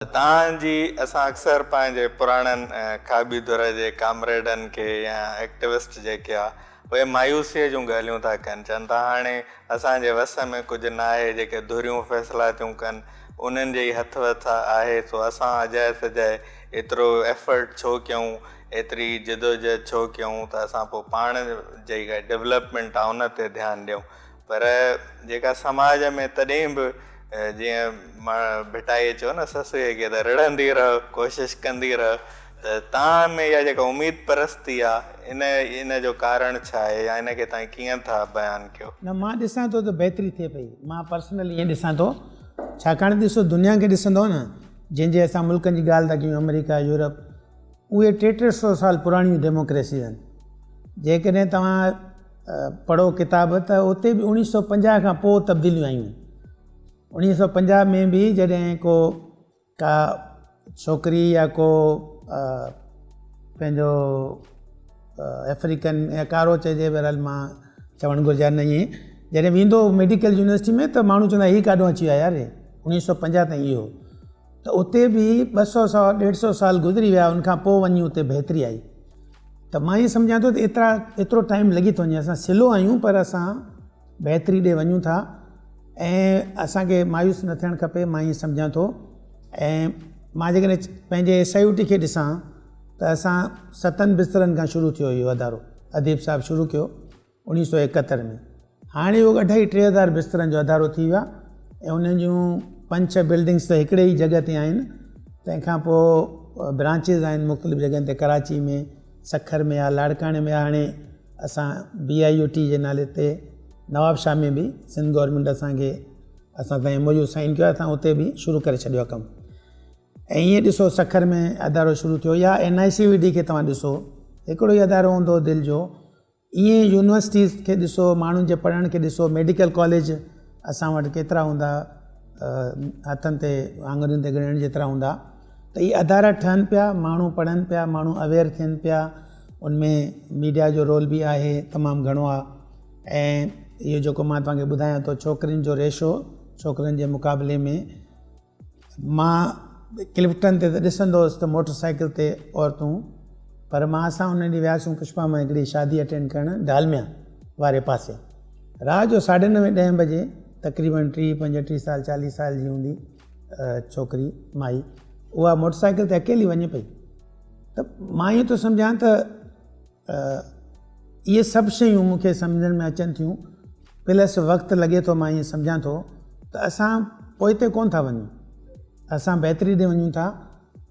तव्हांजी असां अक्सर पंहिंजे पुराणनि खाबी दुर जे कामरेडनि खे या एक्टिविस्ट जेके आहे उहे मायूसीअ जूं ॻाल्हियूं था कनि, चवनि था हाणे असांजे वस में कुझु न आहे, जेके धुरियूं फ़ैसिला थियूं कनि उन्हनि जे ई हथ वथा आहे। सो असां अजाए सजाए एतिरो एफर्ट छो कयूं, एतिरी जदोजहद छो कयूं, त असां पोइ पाण जेका डेवलपमेंट आहे उन ते ध्यानु ॾियूं। पर जेका समाज में तॾहिं बि जीअं मां भिटाई चयो न ससुए खे त रिड़ंदी रह, कोशिशि कंदी रह, त तव्हां में इहा जेका उमेद परस्ती आहे इन जो कारण छा आहे या इनखे तव्हां कीअं था बयानु कयो? न, मां ॾिसां थो त बहितरी थिए पई। मां पर्सनली ईअं ॾिसां थो, छाकाणि ॾिसो दुनिया खे ॾिसंदो न, जंहिंजे असां मुल्कनि जी ॻाल्हि था कयूं, अमेरिका, यूरोप, उहे 300 साल पुराणियूं डेमोक्रेसी आहिनि। जेकॾहिं तव्हां पढ़ो किताब त उते बि 1950 खां पोइ तब्दीलियूं आयूं। 1950 में बि जॾहिं का छोकिरी या को पंहिंजो अफ्रीकन या कारो चइजे, बहरहाल मां चवणु घुरिजा न ईअं, जॾहिं वेंदो मेडिकल यूनिवर्सिटी में त माण्हू चवंदा हीउ काॾों अची विया यार, 1950 ताईं इहो। त उते बि 200 150 साल गुज़री विया, उनखां पोइ वञी उते बहितरी आई। त मां ईअं सम्झां थो त एतिरो टाइम लॻी थो वञे, असां सिलो आहियूं पर असां बहितरी ॾे वञूं था ऐं असांखे मायूस न थियणु खपे, मां ईअं सम्झां थो। ऐं मां जेकॾहिं पंहिंजे SIOT खे ॾिसां त असां 7 बिस्तरनि खां शुरू थियो इहो अदारो, अदीब साहिबु शुरू कयो 1971 में। हाणे उहो 2,5-3,000 बिस्तरनि जो अदारो थी वियो आहे ऐं उन्हनि जूं 5-6 बिल्डिंग्स त हिकिड़े ई जॻह ते आहिनि। तंहिंखां पोइ ब्रांचिस आहिनि मुख़्तलिफ़ जॻहनि ते, कराची में, सखर में आहे, लाड़काणे में आहे। हाणे असां BIOT जे नाले ते नवाबशाह में बि सिंध गवर्नमेंट असां ताईं MOU साइन कयो आहे, असां उते बि शुरू करे छॾियो आहे कमु। ऐं ईअं ॾिसो सखर में अदारो शुरू थियो, या NICVD खे तव्हां ॾिसो, हिकिड़ो ई अदारो हूंदो दिलि जो। ईअं यूनिवर्सिटीज़ खे ॾिसो, माण्हुनि जे पढ़ण खे ॾिसो, मेडिकल कॉलेज असां वटि केतिरा हूंदा, हथनि ते आङुरियुनि ते गिणण जेतिरा हूंदा। त इहे अदारा ठहनि पिया, माण्हू पढ़नि पिया, माण्हू अवेयर थियनि पिया, उनमें मीडिया जो रोल बि आहे तमामु घणो आहे। ऐं इहो जेको मां तव्हांखे ॿुधायां थो, छोकिरियुनि जो रेशो छोकिरनि जे मुक़ाबले में, मां क्लिफ्टन ते त ॾिसंदो हुउसि त मोटर साइकिल ते औरतूं, पर असां उन ॾींहुं वियासीं पुष्पा में हिकिड़ी शादी अटेंड करणु डालमिया वारे पासे, राति जो 9:30-10 बजे, तक़रीबन 30-35 साल 40 साल जी हूंदी छोकिरी माई, उहा मोटर साइकिल ते अकेली वञे पई। त मां इहो थो सम्झां त इहे सभु शयूं मूंखे सम्झण में अचनि थियूं, प्लस वक़्तु लॻे थो। मां ईअं सम्झां थो त असां पोइते कोन था वञूं, असां बहितरी ॾे वञूं था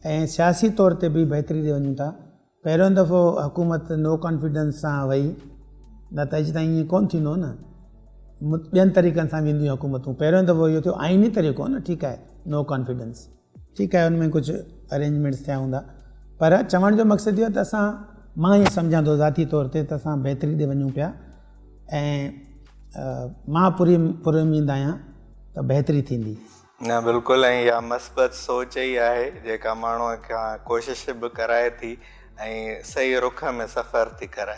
ऐं सियासी तौर ते बि बहितरी ॾे वञूं था। पहिरियों दफ़ो हुकूमत नो कॉन्फिडेंस सां वई, न त अॼु ताईं ईअं कोन थींदो न, ॿियनि तरीक़नि सां वेंदियूं हुकूमतूं। पहिरियों दफ़ो इहो थियो आइनी तरीक़ो न, ठीकु आहे, नो कॉन्फिडेंस, ठीकु आहे, हुनमें कुझु अरेंजमेंट्स थिया हूंदा, पर चवण जो मक़सदु इहो त मां ईअं सम्झां थो ज़ाती तौर ते त असां बहितरी ॾे वञूं पिया। ऐं मां पूरी उमीद आहियां त बहितरी थींदी। न, बिल्कुलु। ऐं इहा मस्बत सोच ई आहे जेका माण्हूअ खां कोशिशि बि कराए थी ऐं सही रुख में सफ़र थी कराए।